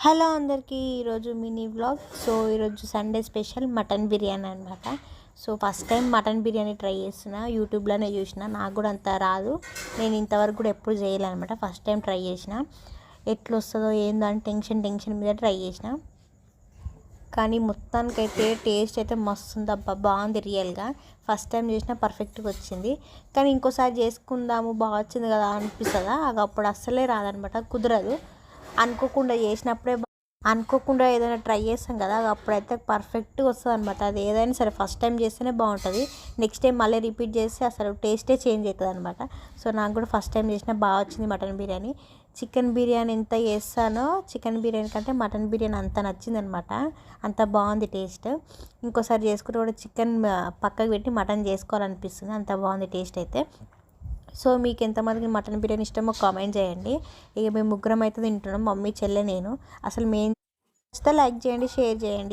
Hello అందరికీ ఈరోజు mini vlog. So ఈరోజు సండే స్పెషల్ మటన్ బిర్యానీ అనమాట. So first time mutton biryani try చేస్తున్నా, యూట్యూబ్లోనే చూసిన. నాకు కూడా అంత రాదు, నేను ఇంతవరకు కూడా ఎప్పుడు చేయలేనమాట. ఫస్ట్ టైం ట్రై చేసిన. ఎట్లా వస్తుందో ఏందో అని టెన్షన్ మీద ట్రై చేసిన. కానీ మొత్తానికైతే టేస్ట్ అయితే మస్తు ఉంది అబ్బా, బాగుంది రియల్గా. ఫస్ట్ టైం చేసినా పర్ఫెక్ట్గా వచ్చింది. కానీ ఇంకోసారి చేసుకుందాము, బాగా వచ్చింది కదా అనిపిస్తుందా, అది అప్పుడు అస్సలే రాదనమాట, కుదరదు. అనుకోకుండా ఏదైనా ట్రై చేస్తాం కదా, అప్పుడైతే పర్ఫెక్ట్గా వస్తుంది అనమాట. అది ఏదైనా సరే ఫస్ట్ టైం చేస్తేనే బాగుంటుంది. నెక్స్ట్ టైం మళ్ళీ రిపీట్ చేస్తే అసలు టేస్టే చేంజ్ అవుతుంది అనమాట. సో నాకు కూడా ఫస్ట్ టైం చేసినా బాగా వచ్చింది మటన్ బిర్యానీ. చికెన్ బిర్యానీ ఎంత చేస్తానో చికెన్ బిర్యానీ కంటే మటన్ బిర్యానీ అంత నచ్చింది అనమాట. అంత బాగుంది టేస్ట్. ఇంకోసారి చేసుకుంటే కూడా చికెన్ పక్కకు పెట్టి మటన్ చేసుకోవాలనిపిస్తుంది, అంత బాగుంది టేస్ట్ అయితే. సో మీకు ఎంతమందికి మటన్ బిర్యానీ ఇష్టమో కామెంట్ చేయండి. ఇక మేము ముగ్గురం అయితే తింటున్నాం, మమ్మీ, చెల్లె, నేను. అసలు మేము నచ్చితే లైక్ చేయండి, షేర్ చేయండి.